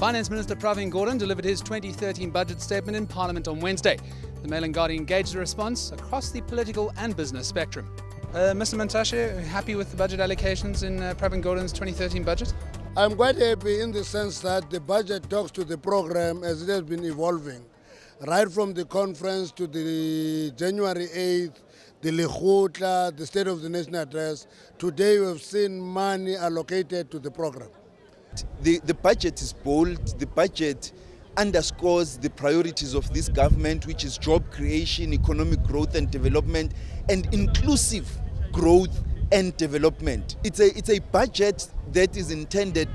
Finance Minister Pravin Gordhan delivered his 2013 budget statement in Parliament on Wednesday. The Mail and Guardian gauged a response across the political and business spectrum. Mr. Mantashe, happy with the budget allocations in Pravin Gordhan's 2013 budget? I'm quite happy in the sense that the budget talks to the program as it has been evolving. Right from the conference to the January 8th, the Lekgotla, the State of the Nation address, today we've seen money allocated to the program. The budget is bold. The budget underscores the priorities of this government, which is job creation, economic growth and development, and inclusive growth and development. It's a budget that is intended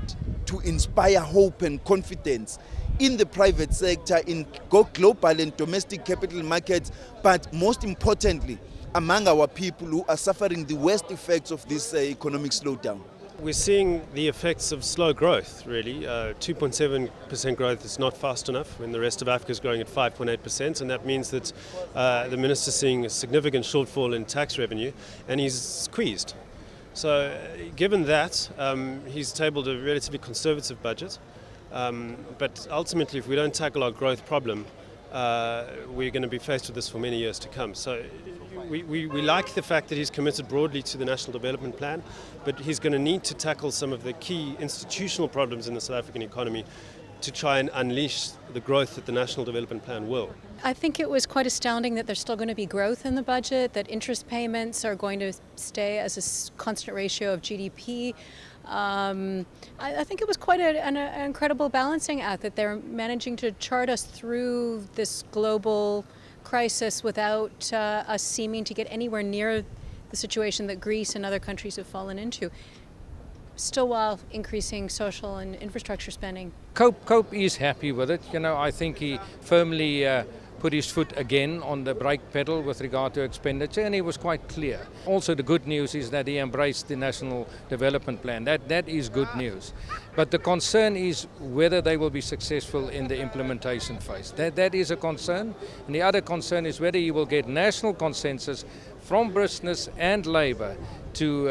to inspire hope and confidence in the private sector, in global and domestic capital markets, but most importantly, among our people who are suffering the worst effects of this economic slowdown. We're seeing the effects of slow growth, really. 2.7% growth is not fast enough when the rest of Africa is growing at 5.8%, and that means that the minister's seeing a significant shortfall in tax revenue, and he's squeezed. So given that, he's tabled a relatively conservative budget, but ultimately if we don't tackle our growth problem, we're going to be faced with this for many years to come. So we like the fact that he's committed broadly to the National Development Plan, but he's going to need to tackle some of the key institutional problems in the South African economy to try and unleash the growth that the National Development Plan will. I think it was quite astounding that there's still going to be growth in the budget, that interest payments are going to stay as a constant ratio of GDP. I think it was quite an incredible balancing act that they're managing to chart us through this global crisis without us seeming to get anywhere near the situation that Greece and other countries have fallen into, still while increasing social and infrastructure spending. Cope is happy with it. I think he firmly put his foot again on the brake pedal with regard to expenditure, and he was quite clear. Also, the good news is that he embraced the National Development Plan. That is good news. But the concern is whether they will be successful in the implementation phase. That is a concern. And the other concern is whether he will get national consensus from business and labour to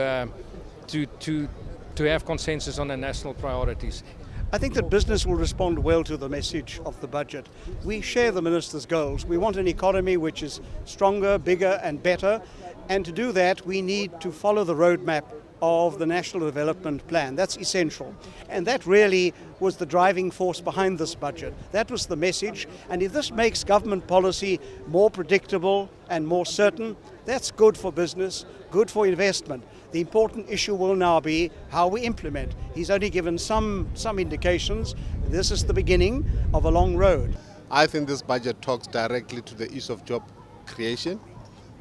have consensus on the national priorities. I think that business will respond well to the message of the budget. We share the Minister's goals. We want an economy which is stronger, bigger and better. And to do that, we need to follow the roadmap of the National Development Plan. That's essential. And that really was the driving force behind this budget. That was the message. And if this makes government policy more predictable and more certain, that's good for business, good for investment. The important issue will now be how we implement. He's only given some indications. This is the beginning of a long road. I think this budget talks directly to the issue of job creation,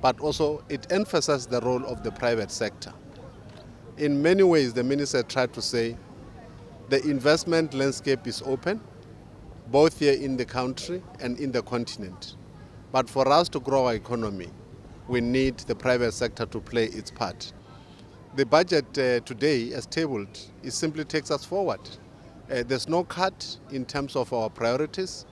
but also it emphasizes the role of the private sector. In many ways, the minister tried to say the investment landscape is open, both here in the country and in the continent. But for us to grow our economy, we need the private sector to play its part. The budget today, as tabled, it simply takes us forward. There's no cut in terms of our priorities.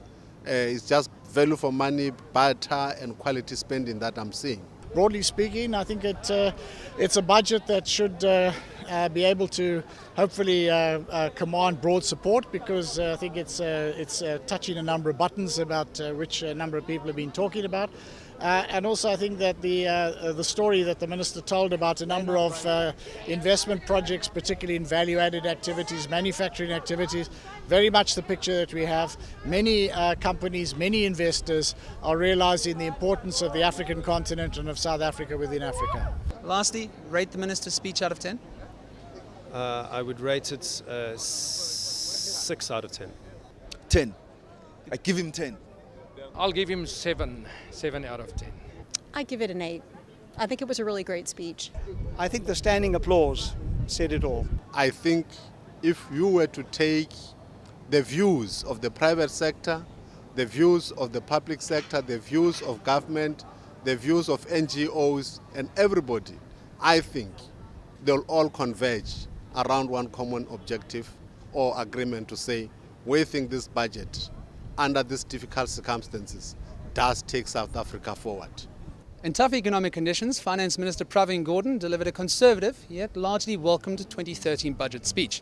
It's just value for money, better and quality spending that I'm seeing. Broadly speaking, I think it's a budget that should be able to hopefully command broad support, because I think it's touching a number of buttons about which a number of people have been talking about. And also I think that the story that the Minister told about a number of investment projects, particularly in value-added activities, manufacturing activities, very much the picture that we have. Many companies, many investors are realizing the importance of the African continent and of South Africa within Africa. Lastly, rate the Minister's speech out of 10? I would rate it 6 out of 10. 10. I give him 10. I'll give him 7 out of 10. I give it an 8. I think it was a really great speech. I think the standing applause said it all. I think if you were to take the views of the private sector, the views of the public sector, the views of government, the views of NGOs and everybody, I think they'll all converge around one common objective or agreement to say, we think this budget, under these difficult circumstances, does take South Africa forward. In tough economic conditions, Finance Minister Pravin Gordhan delivered a conservative yet largely welcomed 2013 budget speech.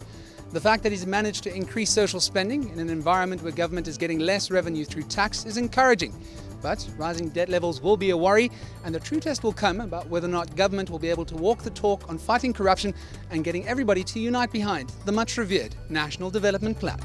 The fact that he's managed to increase social spending in an environment where government is getting less revenue through tax is encouraging. But rising debt levels will be a worry, and the true test will come about whether or not government will be able to walk the talk on fighting corruption and getting everybody to unite behind the much revered National Development Plan.